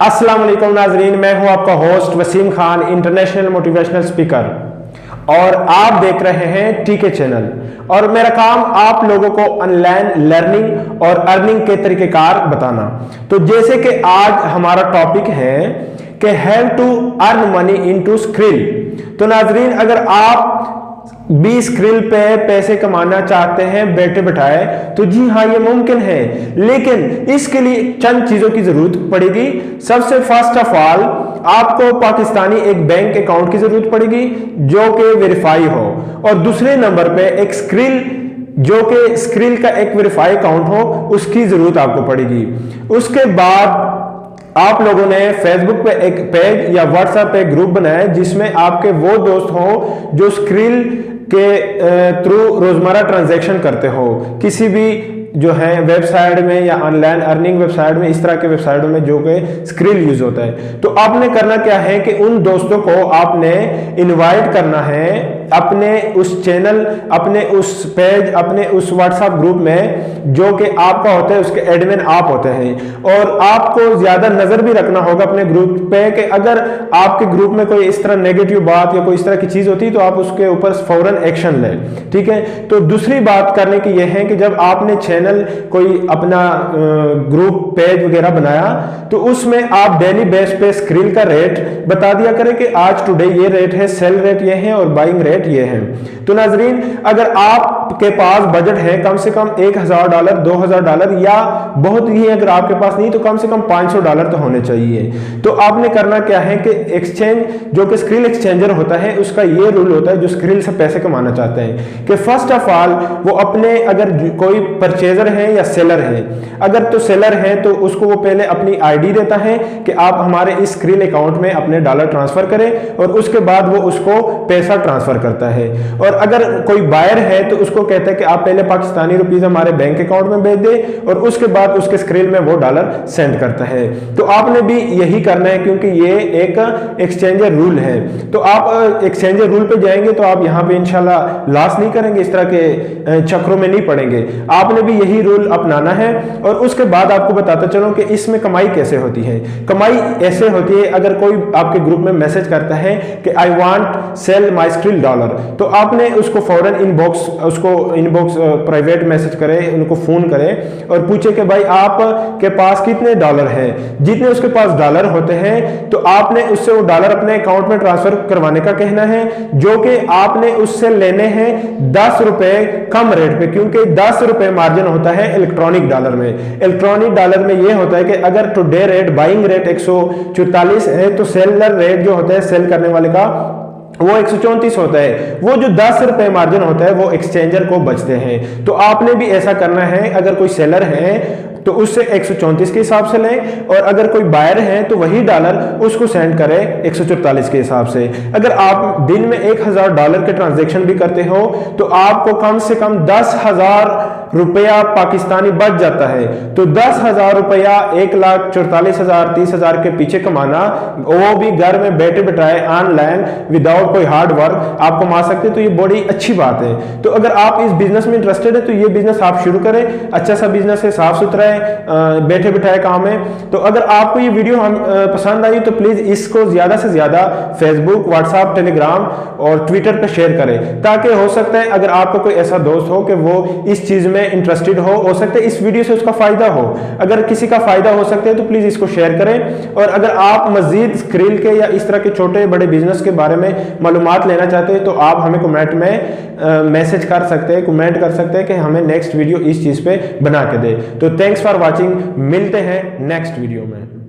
अस्सलाम वालेकुम नाजरीन, मैं हूं आपका host Wasim Khan, international motivational speaker, और आप देख रहे हैं टीके चैनल। और मेरा काम आप लोगों को ऑनलाइन लर्निंग और अर्निंग के तरीकेकार बताना। तो जैसे कि आज हमारा टॉपिक है कि how to earn money into Skrill. तो नाजरीन, अगर आप भी स्क्रिल पे पैसे कमाना चाहते हैं बैठे बैठाए, तो जी हाँ, ये मुमकिन है, लेकिन इसके लिए चंद चीजों की जरूरत पड़ेगी। सबसे फर्स्ट ऑफ ऑल आपको पाकिस्तानी एक बैंक अकाउंट की जरूरत पड़ेगी जो कि वेरीफाई हो, और दूसरे नंबर पे एक स्क्रिल जो कि स्क्रिल का एक वेरीफाई अकाउंट हो, उसकी जरूरत आपको पड़ेगी। उसके बाद आप लोगों ने फेसबुक पे एक पेज या व्हाट्सएप पे ग्रुप बनाया जिसमें आपके वो दोस्त हो जो स्क्रिल के थ्रू रोजमर्रा ट्रांजैक्शन करते हो, किसी भी जो है वेबसाइट में या ऑनलाइन अर्निंग वेबसाइट में, इस तरह के वेबसाइटों में जो कि स्क्रिल यूज होता है। तो आपने करना क्या है कि उन दोस्तों को आपने इनवाइट करना है अपने उस चैनल, अपने उस पेज, अपने उस व्हाट्सएप ग्रुप में जो कि आपका होता है, उसके एडमिन आप होते हैं। और आपको ज्यादा नजर भी रखना होगा अपने ग्रुप पे कि अगर आपके ग्रुप में कोई इस तरह नेगेटिव बात या कोई इस तरह की चीज होती है तो आप उसके ऊपर फौरन एक्शन लें, ठीक है। तो दूसरी बात करने की यह है कि जब आपने चैनल कोई अपना ग्रुप पेज वगैरह बनाया तो उसमें आप डेली बेस पे स्क्रिल का रेट बता दिया करें कि आज टुडे ये रेट है, सेल रेट ये है और बाइंग रेट ये है। तो नाजरीन, अगर आपके पास बजट है कम से कम $1000, $2000, या बहुत ही अगर आपके पास नहीं तो कम से कम $500 तो होने चाहिए। तो आपने करना क्या है कि एक्सचेंज जो कि स्क्रिल एक्सचेंजर होता है, उसका ये रूल होता है जो स्क्रिल से पैसे कमाना चाहते हैं कि फर्स्ट ऑफ ऑल वो अपने, अगर कोई परचेजर है या सेलर है, अगर तो सेलर है तो उसको वो पहले अपनी आईडी देता है कि आप हमारे इस स्क्रिल अकाउंट में अपने डॉलर ट्रांसफर करें, और उसके बाद वो उसको पैसा ट्रांसफर करता है। और अगर कोई बायर है तो उसको कहता है कि आप पहले पाकिस्तानी रुपीस हमारे बैंक अकाउंट में भेज दे, और उसके बाद उसके स्क्रिल में वो डॉलर सेंड करता है। तो आपने भी यही करना है क्योंकि ये एक एक्सचेंजर रूल है। तो आप एक्सचेंजर रूल पे जाएंगे तो आप यहाँ पे इंशाल्लाह लॉस नहीं करेंगे, इस तरह के चक्रों में नहीं पड़ेंगे। आपने भी यही रूल अपनाना है। और उसके बाद आपको बताता चलो कि इसमें कमाई कैसे होती है। कमाई ऐसे होती है, अगर कोई आपके ग्रुप में मैसेज करता है कि I want sell my skill dollar, तो आपने उसको फौरन इनबॉक्स प्राइवेट मैसेज करें, उनको फोन करें और पूछे कि भाई आप के पास कितने डॉलर है। जितने उसके पास डॉलर होते हैं तो आपने उससे वो डॉलर अपने अकाउंट में ट्रांसफर करवाने का कहना है, जो कि आपने उससे लेने हैं 10 रुपए कम रेट पे, क्योंकि 10 रुपए मार्जिन होता है इलेक्ट्रॉनिक डॉलर में। इलेक्ट्रॉनिक डॉलर में यह होता है कि अगर टुडे रेट बाइंग रेट 144 है तो सेलर रेट जो होता है सेल करने वाले का वो 134 होता है। वो जो 10 रुपए मार्जिन होता है वो एक्सचेंजर को बचते हैं। तो आपने भी ऐसा करना है, अगर कोई सेलर है तो उससे 134 के हिसाब से लें, और अगर कोई बायर है तो वही डॉलर उसको सेंड करें 144 के हिसाब से। अगर आप दिन में $1000 के ट्रांजैक्शन भी करते हो तो आपको कम से कम 10,000 रुपया पाकिस्तानी बच जाता है। तो 10,000 रुपया 1,44,000 30,000 के पीछे कमाना, वो भी घर में बैठे बैठाए ऑनलाइन विदाउट कोई हार्ड वर्क आप कमा सकते हैं। तो ये बड़ी अच्छी बात है। तो अगर आप इस बिजनेस में इंटरेस्टेड है तो ये बिजनेस आप शुरू करें। अच्छा सा बिजनेस है, साफ सुथरा है, बैठे बिठाए काम है। तो अगर आपको ये वीडियो पसंद आई तो प्लीज इसको ज्यादा से ज्यादा फेसबुक, व्हाट्सएप, टेलीग्राम और ट्विटर पे शेयर करें, ताकि हो सकता है अगर आपको कोई ऐसा दोस्त हो कि वो इस चीज में इंटरेस्टेड हो सकता है इस वीडियो से उसका फायदा हो। अगर किसी का फायदा हो सकता है तो प्लीज इसको शेयर करें। और अगर आप मजीद स्क्रिल के या इस तरह के छोटे बड़े बिजनेस के बारे में मालूमात लेना चाहते हैं तो आप हमें कमेंट में मैसेज कर सकते हैं, कमेंट कर सकते हैं कि हमें नेक्स्ट वीडियो इस चीज पे बना के दे। तो थैंक्स फॉर वॉचिंग, मिलते हैं नेक्स्ट वीडियो में।